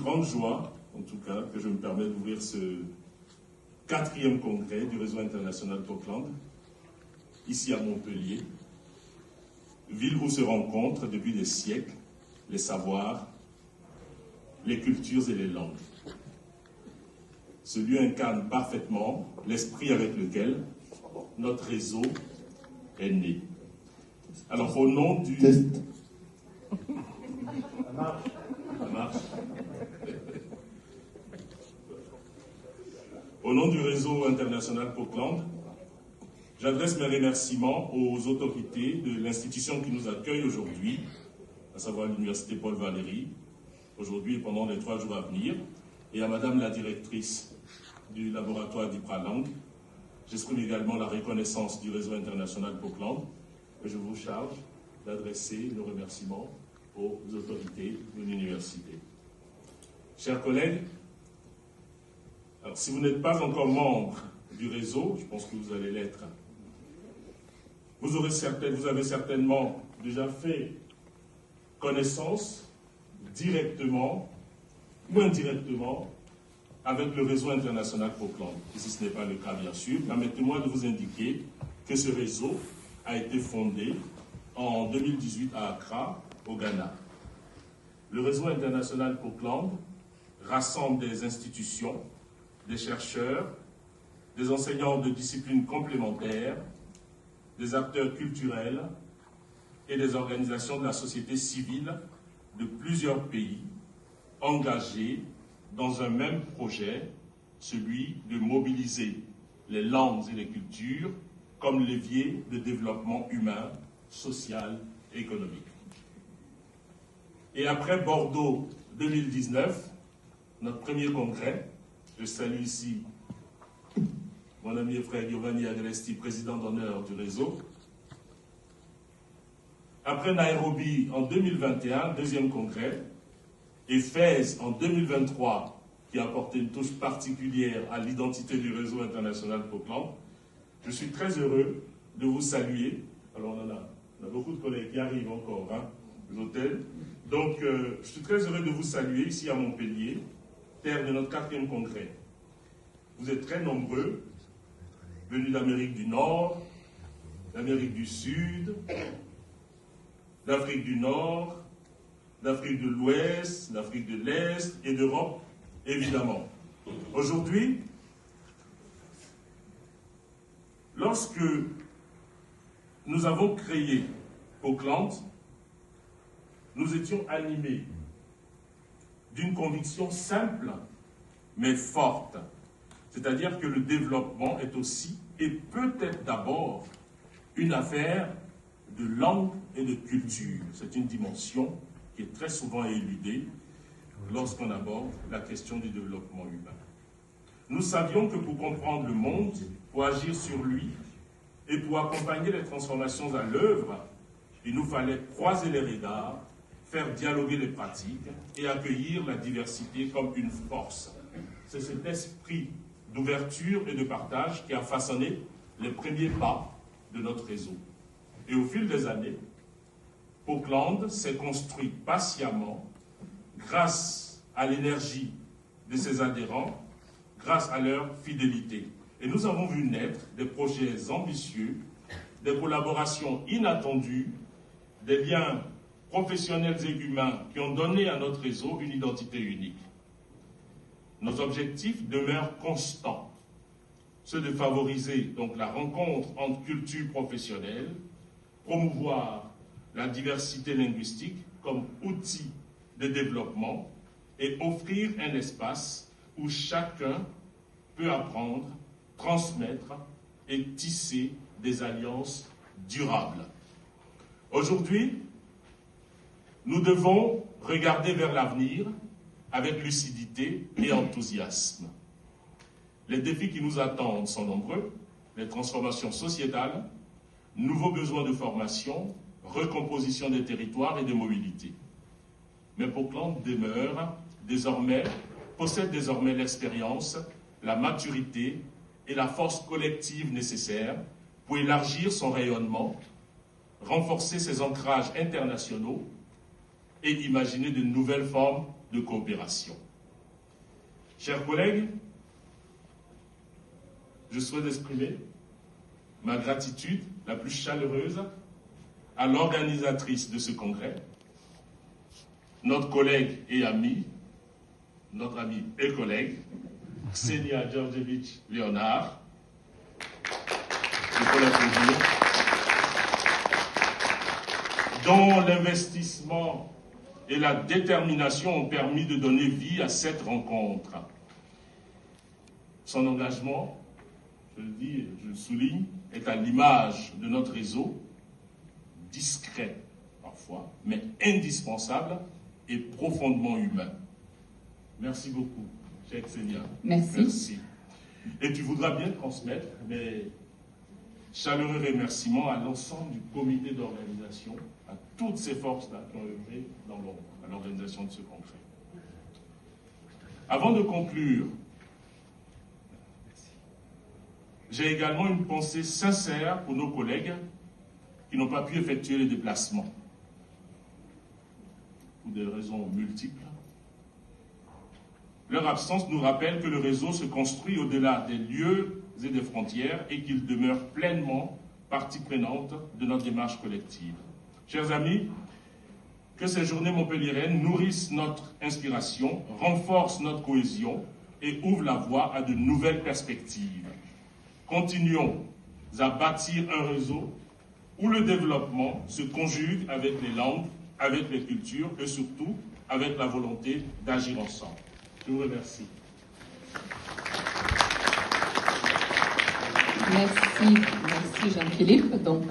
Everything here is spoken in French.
grande joie, en tout cas, que je me permets d'ouvrir ce 4e congrès du réseau international POCLAND, ici à Montpellier, ville où se rencontrent depuis des siècles les savoirs, les cultures et les langues. Ce lieu incarne parfaitement l'esprit avec lequel notre réseau est né. Alors, au nom du... Ça marche. Ça marche. Au nom du réseau international POCLAND, j'adresse mes remerciements aux autorités de l'institution qui nous accueille aujourd'hui, à savoir l'Université Paul Valéry, aujourd'hui et pendant les 3 jours à venir, et à Madame la directrice du laboratoire d'Ipralang. J'exprime également la reconnaissance du réseau international POCLAND, et je vous charge d'adresser nos remerciements aux autorités de l'université. Chers collègues, alors, si vous n'êtes pas encore membre du réseau, je pense que vous allez l'être, vous avez certainement déjà fait connaissance directement ou indirectement avec le réseau international POCLAND. Et si ce n'est pas le cas, bien sûr, permettez-moi de vous indiquer que ce réseau a été fondé en 2018 à Accra, au Ghana. Le réseau international POCLAND rassemble des institutions, des chercheurs, des enseignants de disciplines complémentaires, des acteurs culturels et des organisations de la société civile de plusieurs pays engagés dans un même projet, celui de mobiliser les langues et les cultures comme levier de développement humain, social et économique. Et après Bordeaux 2019, notre premier congrès, je salue ici mon ami et frère Giovanni Agresti, président d'honneur du réseau. Après Nairobi en 2021, 2e congrès, et Fès en 2023, qui a apporté une touche particulière à l'identité du réseau international POCLAND, je suis très heureux de vous saluer. Alors on a beaucoup de collègues qui arrivent encore, aux hôtels. Donc je suis très heureux de vous saluer ici à Montpellier, terre de notre 4e congrès. Vous êtes très nombreux, venus d'Amérique du Nord, d'Amérique du Sud, d'Afrique du Nord, d'Afrique de l'Ouest, d'Afrique de l'Est et d'Europe, évidemment. Aujourd'hui, lorsque nous avons créé POCLAND, nous étions animés d'une conviction simple mais forte. C'est-à-dire que le développement est aussi, et peut-être d'abord, une affaire de langue et de culture. C'est une dimension qui est très souvent éludée lorsqu'on aborde la question du développement humain. Nous savions que pour comprendre le monde, pour agir sur lui et pour accompagner les transformations à l'œuvre, il nous fallait croiser les regards, faire dialoguer les pratiques et accueillir la diversité comme une force. C'est cet esprit d'ouverture et de partage qui a façonné les premiers pas de notre réseau. Et au fil des années, POCLAND s'est construit patiemment grâce à l'énergie de ses adhérents, grâce à leur fidélité. Et nous avons vu naître des projets ambitieux, des collaborations inattendues, des liens professionnels et humains qui ont donné à notre réseau une identité unique. Nos objectifs demeurent constants, ceux de favoriser donc la rencontre entre cultures professionnelles, promouvoir la diversité linguistique comme outil de développement et offrir un espace où chacun peut apprendre, transmettre et tisser des alliances durables. Aujourd'hui, nous devons regarder vers l'avenir avec lucidité et enthousiasme. Les défis qui nous attendent sont nombreux, les transformations sociétales, nouveaux besoins de formation, recomposition des territoires et de mobilité. Mais POCLAND possède désormais l'expérience, la maturité et la force collective nécessaires pour élargir son rayonnement, renforcer ses ancrages internationaux et imaginer de nouvelles formes de coopération. Chers collègues, je souhaite exprimer ma gratitude la plus chaleureuse à l'organisatrice de ce congrès, notre collègue et ami, notre ami et collègue, Ksenia Georgievich-Léonard. Il faut l'applaudir. Dont l'investissement et la détermination ont permis de donner vie à cette rencontre. Son engagement, je le dis et je le souligne, est à l'image de notre réseau, discret parfois, mais indispensable et profondément humain. Merci beaucoup, chère Ksenia. Merci. Et tu voudras bien transmettre mes chaleureux remerciements à l'ensemble du comité d'organisation, à toutes ces forces-là qui ont œuvré à l'organisation de ce congrès. Avant de conclure, j'ai également une pensée sincère pour nos collègues qui n'ont pas pu effectuer les déplacements, pour des raisons multiples. Leur absence nous rappelle que le réseau se construit au-delà des lieux et des frontières et qu'il demeure pleinement partie prenante de notre démarche collective. Chers amis, que ces journées montpelliéraines nourrissent notre inspiration, renforcent notre cohésion et ouvrent la voie à de nouvelles perspectives. Continuons à bâtir un réseau où le développement se conjugue avec les langues, avec les cultures et surtout avec la volonté d'agir ensemble. Je vous remercie. Merci Jean-Philippe. Donc,